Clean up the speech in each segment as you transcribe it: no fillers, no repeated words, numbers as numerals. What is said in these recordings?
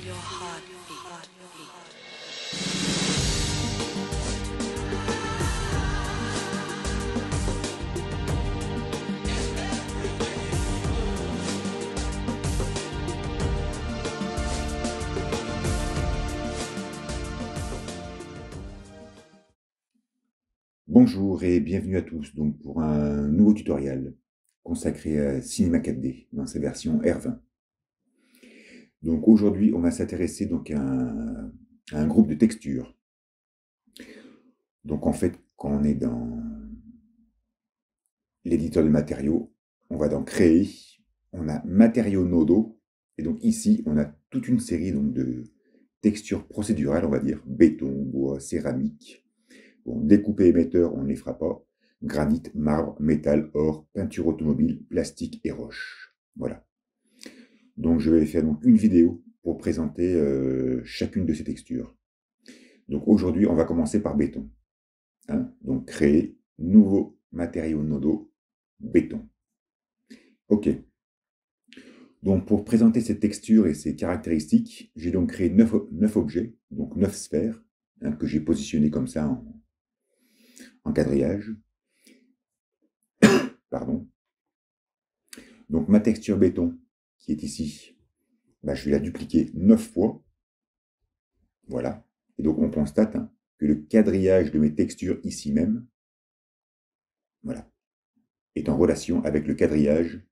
your heartbeat. Bonjour et bienvenue à tous donc pour un nouveau tutoriel consacré à Cinema 4D dans sa version R20. Donc aujourd'hui, on va s'intéresser donc à un groupe de textures. Donc en fait, quand on est dans l'éditeur de matériaux, on va dans Créer, on a Matériaux Nodaux, et donc ici, on a toute une série donc de textures procédurales, on va dire, béton, bois, céramique. Bon, découpé émetteur, on ne les fera pas. Granit, marbre, métal, or, peinture automobile, plastique et roche. Voilà. Donc je vais faire donc une vidéo pour présenter chacune de ces textures. Donc aujourd'hui, on va commencer par béton. Donc créer, nouveau matériau nodaux, béton. Ok. Donc pour présenter cette texture et ses caractéristiques, j'ai donc créé 9 objets, donc 9 sphères, que j'ai positionnées comme ça en quadrillage. Pardon. Donc ma texture béton, qui est ici, je vais la dupliquer 9 fois. Voilà. Et donc on constate que le quadrillage de mes textures ici même, voilà, est en relation avec le quadrillage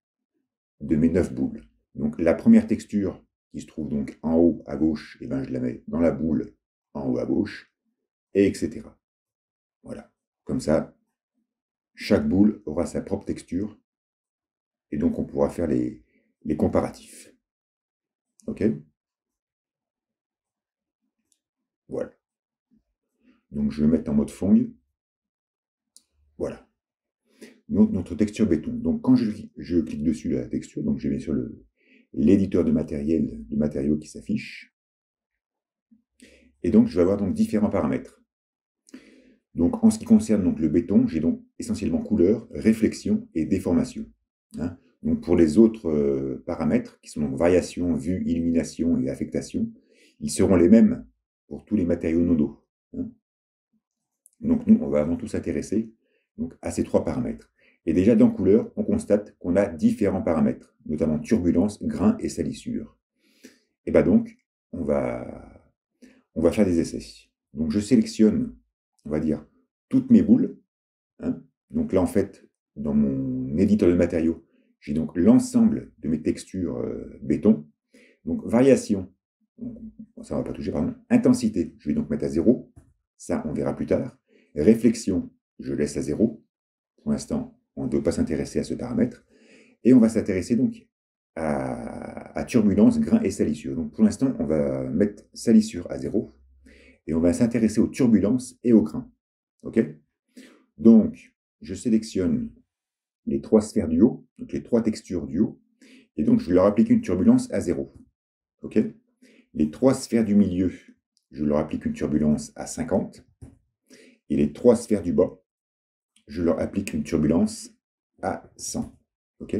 de mes 9 boules. Donc la première texture qui se trouve donc en haut à gauche, je la mets dans la boule en haut à gauche, et etc. Voilà. Comme ça, chaque boule aura sa propre texture, et donc on pourra faire les comparatifs. Ok? Voilà. Donc je vais mettre en mode Phong. Voilà. Notre texture béton. Donc quand je clique dessus la texture, donc je vais sur l'éditeur de matériaux qui s'affiche. Et donc je vais avoir donc différents paramètres. Donc en ce qui concerne donc, le béton, j'ai donc essentiellement couleur, réflexion et déformation. Donc pour les autres paramètres, qui sont donc variation, vue, illumination et affectation, ils seront les mêmes pour tous les matériaux nodaux. Donc nous, on va avant tout s'intéresser à ces 3 paramètres. Et déjà dans couleur, on constate qu'on a différents paramètres, notamment turbulence, grain et salissure. Et donc, on va faire des essais. Donc je sélectionne, on va dire, toutes mes boules. Donc là, en fait, dans mon éditeur de matériaux, j'ai donc l'ensemble de mes textures béton. Donc variation, ça ne va pas toucher, pardon. Intensité, je vais donc mettre à 0. Ça, on verra plus tard. Réflexion, je laisse à 0. Pour l'instant, on ne veut pas s'intéresser à ce paramètre. Et on va s'intéresser donc à turbulence, grain et salissure. Donc pour l'instant, on va mettre salissure à 0. Et on va s'intéresser aux turbulences et aux grains. Ok? Donc, je sélectionne les 3 sphères du haut, donc les 3 textures du haut. Et donc, je vais leur appliquer une turbulence à 0. Ok? Les 3 sphères du milieu, je leur applique une turbulence à 50. Et les 3 sphères du bas, je leur applique une turbulence à 100. Ok?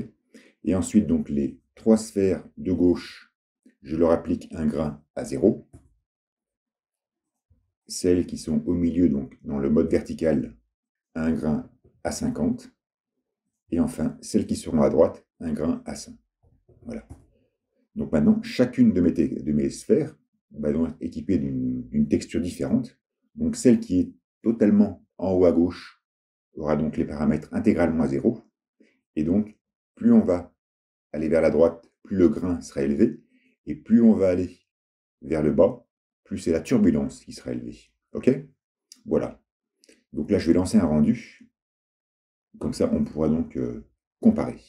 Et ensuite, donc, les 3 sphères de gauche, je leur applique un grain à 0. Celles qui sont au milieu, donc dans le mode vertical, un grain à 50. Et enfin, celles qui seront à droite, un grain à 100. Voilà. Donc maintenant, chacune de mes sphères va donc être équipée d'une texture différente. Donc celle qui est totalement en haut à gauche aura donc les paramètres intégralement à 0. Et donc, plus on va aller vers la droite, plus le grain sera élevé. Et plus on va aller vers le bas, plus c'est la turbulence qui sera élevée. Ok? Voilà. Donc là, je vais lancer un rendu. Comme ça, on pourra donc comparer.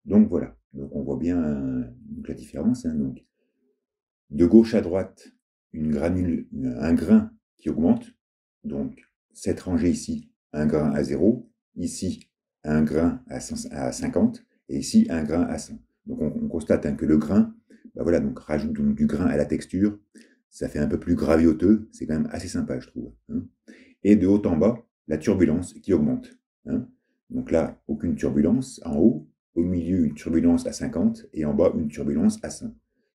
Donc voilà. Donc on voit bien la différence. Donc, de gauche à droite, un grain qui augmente. Donc cette rangée ici, un grain à 0. Ici, un grain à 50. Et ici, un grain à 100. Donc on constate que le grain, donc rajoute donc du grain à la texture. Ça fait un peu plus graviteux. C'est quand même assez sympa, je trouve. Et de haut en bas, la turbulence qui augmente. Donc là, aucune turbulence en haut, au milieu une turbulence à 50 et en bas une turbulence à 100.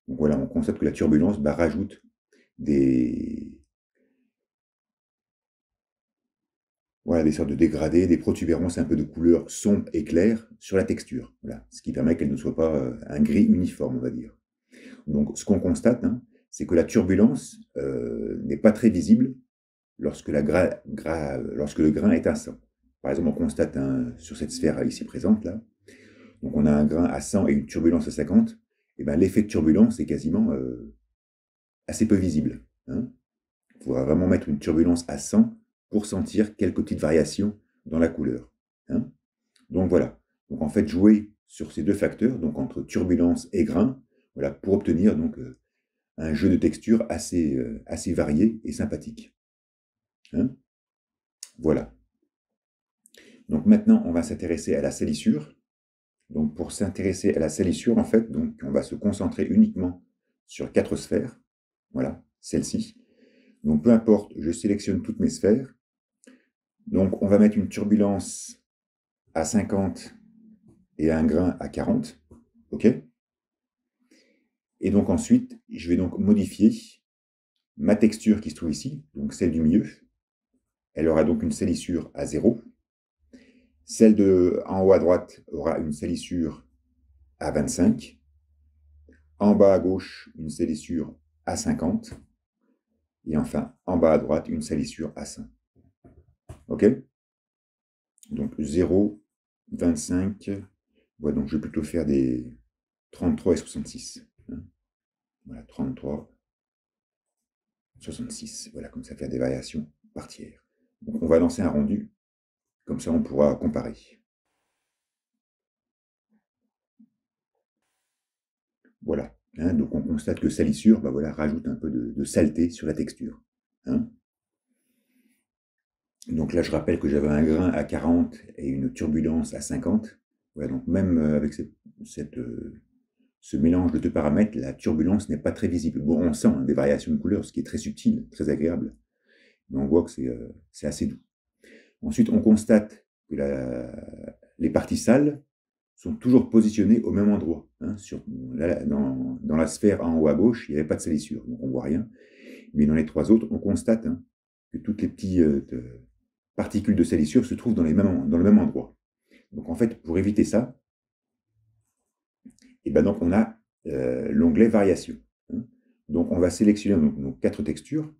Donc voilà, on constate que la turbulence rajoute des, voilà, des sortes de dégradés, des protubérances un peu de couleur sombre et claire sur la texture. Voilà, ce qui permet qu'elle ne soit pas un gris uniforme, on va dire. Donc ce qu'on constate, hein, c'est que la turbulence n'est pas très visible lorsque, lorsque le grain est à 100. Par exemple, on constate sur cette sphère ici présente, là, donc on a un grain à 100 et une turbulence à 50, et ben l'effet de turbulence est quasiment assez peu visible. Hein. Il faudra vraiment mettre une turbulence à 100 pour sentir quelques petites variations dans la couleur. Hein. Donc voilà. Donc en fait, jouer sur ces deux facteurs, donc entre turbulence et grain, voilà, pour obtenir donc un jeu de texture assez varié et sympathique. Hein. Voilà. Donc maintenant, on va s'intéresser à la salissure. Donc pour s'intéresser à la salissure, en fait, donc, on va se concentrer uniquement sur 4 sphères. Voilà, celle-ci. Donc peu importe, je sélectionne toutes mes sphères. Donc on va mettre une turbulence à 50 et un grain à 40. OK? Et donc ensuite, je vais donc modifier ma texture qui se trouve ici, donc celle du milieu. Elle aura donc une salissure à 0. Celle en haut à droite aura une salissure à 25. En bas à gauche, une salissure à 50. Et enfin, en bas à droite, une salissure à 100. OK? Donc 0, 25. Ouais, donc je vais plutôt faire des 33 et 66. Hein. Voilà, 33, 66. Voilà, comme ça, faire des variations par tiers. Donc on va lancer un rendu. Comme ça, on pourra comparer. Voilà. Hein, donc on constate que salissure voilà, rajoute un peu de saleté sur la texture. Hein. Donc là, je rappelle que j'avais un grain à 40 et une turbulence à 50. Voilà, donc même avec ce mélange de deux paramètres, la turbulence n'est pas très visible. Bon, on sent des variations de couleurs, ce qui est très subtil, très agréable. Mais on voit que c'est assez doux. Ensuite, on constate que les parties sales sont toujours positionnées au même endroit. Hein, dans la sphère en haut à gauche, il n'y avait pas de salissure, donc on ne voit rien. Mais dans les 3 autres, on constate que toutes les petites particules de salissure se trouvent dans le même endroit. Donc en fait, pour éviter ça, et ben donc on a l'onglet variation. Hein. Donc on va sélectionner nos 4 textures.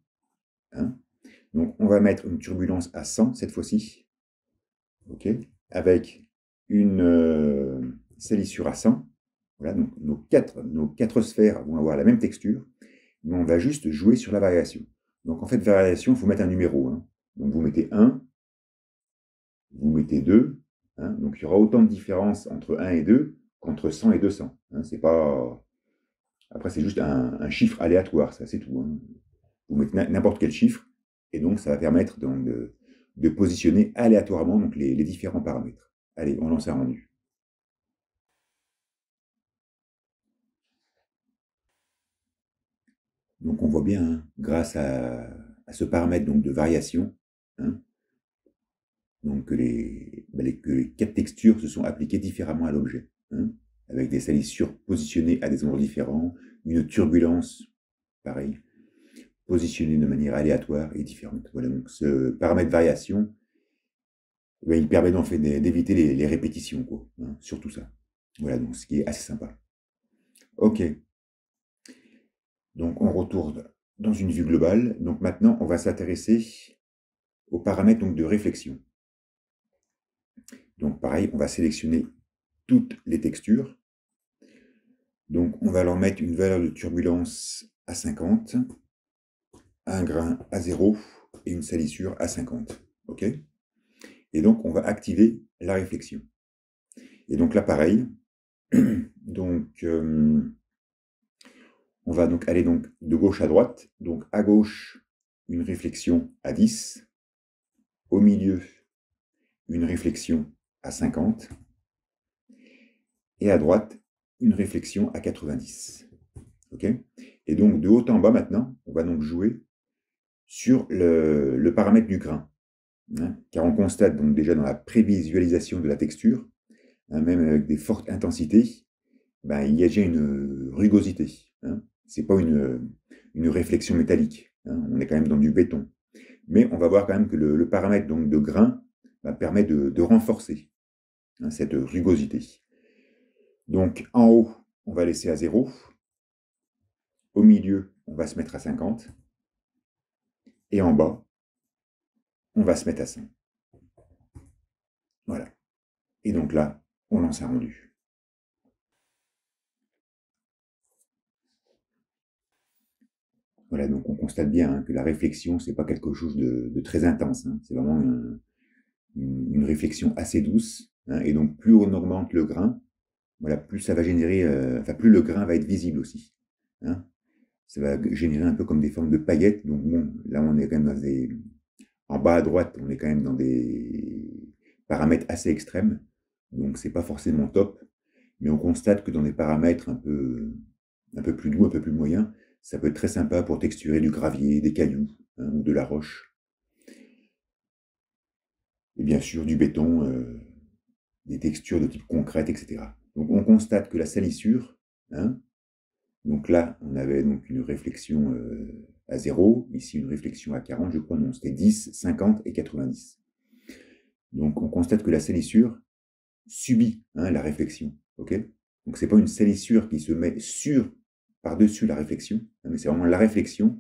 Hein. Donc on va mettre une turbulence à 100 cette fois-ci. OK, avec une salissure à 100. Voilà, donc nos quatre sphères vont avoir la même texture, mais on va juste jouer sur la variation. Donc en fait, variation, il faut mettre un numéro. Hein. Donc vous mettez 1, vous mettez 2. Hein. Donc il y aura autant de différence entre 1 et 2 qu'entre 100 et 200. Hein. C'est pas... Après, c'est juste un chiffre aléatoire, ça c'est tout. Hein. Vous mettez n'importe quel chiffre, et donc ça va permettre donc, de positionner aléatoirement donc, les différents paramètres. Allez, on lance un rendu. Donc on voit bien, hein, grâce à ce paramètre donc, de variation, hein, donc que les 4 textures se sont appliquées différemment à l'objet, hein, avec des salissures positionnées à des endroits différents, une turbulence, pareil, positionnée de manière aléatoire et différente. Voilà, donc ce paramètre variation, il permet en fait d'éviter les répétitions, quoi, hein, surtout ça. Voilà, donc ce qui est assez sympa. Ok. Donc on retourne dans une vue globale. Donc maintenant, on va s'intéresser aux paramètres donc, de réflexion. Donc pareil, on va sélectionner toutes les textures. Donc on va leur mettre une valeur de turbulence à 50, un grain à 0 et une salissure à 50. OK? Et donc on va activer la réflexion. Et donc là pareil, donc on va donc aller donc de gauche à droite. Donc à gauche, une réflexion à 10, au milieu, une réflexion à 50, et à droite, une réflexion à 90. OK? Et donc, de haut en bas, maintenant, on va donc jouer sur le paramètre du grain. Hein, car on constate donc déjà dans la prévisualisation de la texture hein, même avec des fortes intensités, ben, il y a déjà une rugosité. Hein. Ce n'est pas une réflexion métallique. Hein. On est quand même dans du béton. Mais on va voir quand même que le paramètre donc, de grain permet de renforcer, hein, cette rugosité. Donc en haut, on va laisser à 0. Au milieu, on va se mettre à 50. Et en bas, on va se mettre à 100. Voilà. Et donc là, on lance un rendu. Voilà, donc on constate bien, hein, que la réflexion, c'est pas quelque chose de très intense. Hein. C'est vraiment une réflexion assez douce. Hein. Et donc plus on augmente le grain, voilà, plus ça va générer, plus le grain va être visible aussi. Hein. Ça va générer un peu comme des formes de paillettes. Donc bon, là on est quand même dans des... En bas à droite, on est quand même dans des paramètres assez extrêmes. Donc c'est pas forcément top. Mais on constate que dans des paramètres un peu plus doux, un peu plus moyens, ça peut être très sympa pour texturer du gravier, des cailloux, hein, ou de la roche. Et bien sûr du béton, des textures de type concrète, etc. Donc on constate que la salissure, hein, donc là on avait donc une réflexion à 0, ici une réflexion à 40, je crois, non, c'était 10, 50 et 90. Donc on constate que la salissure subit, hein, la réflexion. Okay, donc ce n'est pas une salissure qui se met par-dessus la réflexion, hein, mais c'est vraiment la réflexion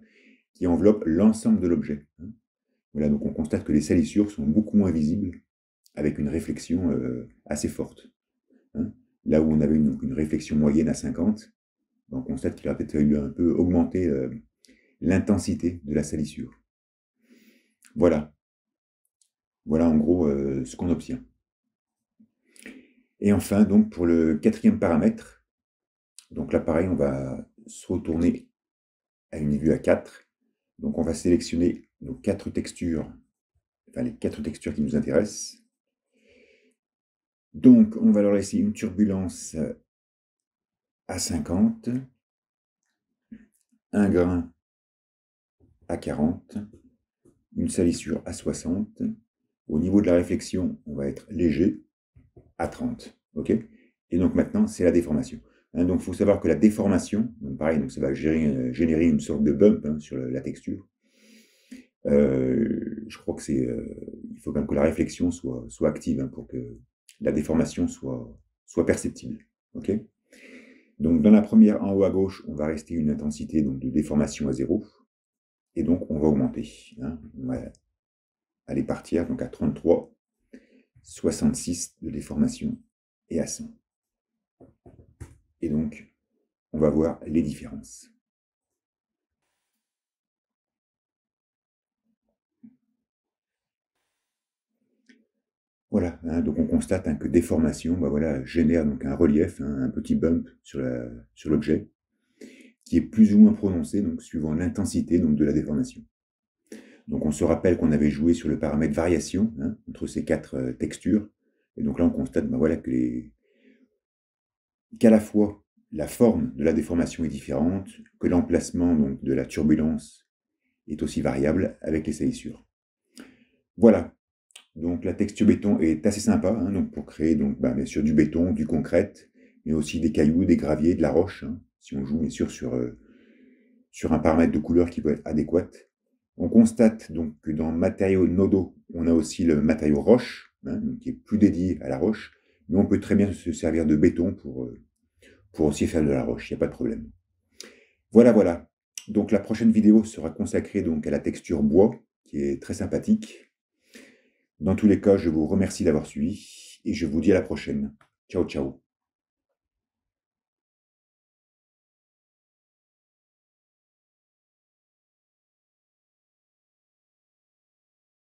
qui enveloppe l'ensemble de l'objet. Hein. Voilà, donc on constate que les salissures sont beaucoup moins visibles avec une réflexion assez forte. Hein. Là où on avait une réflexion moyenne à 50, on constate qu'il a peut-être fallu un peu augmenter l'intensité de la salissure. Voilà. Voilà en gros ce qu'on obtient. Et enfin, donc pour le quatrième paramètre, donc là pareil, on va se retourner à une vue à 4. Donc on va sélectionner nos 4 textures, enfin les 4 textures qui nous intéressent. Donc on va leur laisser une turbulence à 50, un grain à 40, une salissure à 60. Au niveau de la réflexion, on va être léger à 30. Okay, et donc maintenant, c'est la déformation. Hein, donc il faut savoir que la déformation, donc pareil, donc ça va générer une sorte de bump, hein, sur la texture. Je crois que c'est, il faut quand même que la réflexion soit active, hein, pour que la déformation soit perceptible. Okay, donc dans la première, en haut à gauche, on va rester une intensité donc, de déformation à 0. Et donc on va augmenter. Hein, on va aller partir donc à 33, 66 de déformation et à 100. Et donc, on va voir les différences. Voilà, hein, donc on constate, hein, que déformation voilà, génère donc un relief, hein, un petit bump sur l'objet, qui est plus ou moins prononcé donc, suivant l'intensité de la déformation. Donc on se rappelle qu'on avait joué sur le paramètre variation, hein, entre ces 4 textures. Et donc là, on constate voilà, qu'à la fois la forme de la déformation est différente, que l'emplacement de la turbulence est aussi variable avec les salissures. Voilà, donc la texture béton est assez sympa, hein, donc pour créer donc, bien sûr du béton, du concrète, mais aussi des cailloux, des graviers, de la roche, hein, si on joue bien sûr sur un paramètre de couleur qui peut être adéquat. On constate donc que dans matériaux nodo, on a aussi le matériau roche, hein, donc qui est plus dédié à la roche, mais on peut très bien se servir de béton pour aussi faire de la roche, il n'y a pas de problème. Voilà, voilà. Donc la prochaine vidéo sera consacrée donc à la texture bois, qui est très sympathique. Dans tous les cas, je vous remercie d'avoir suivi et je vous dis à la prochaine. Ciao, ciao.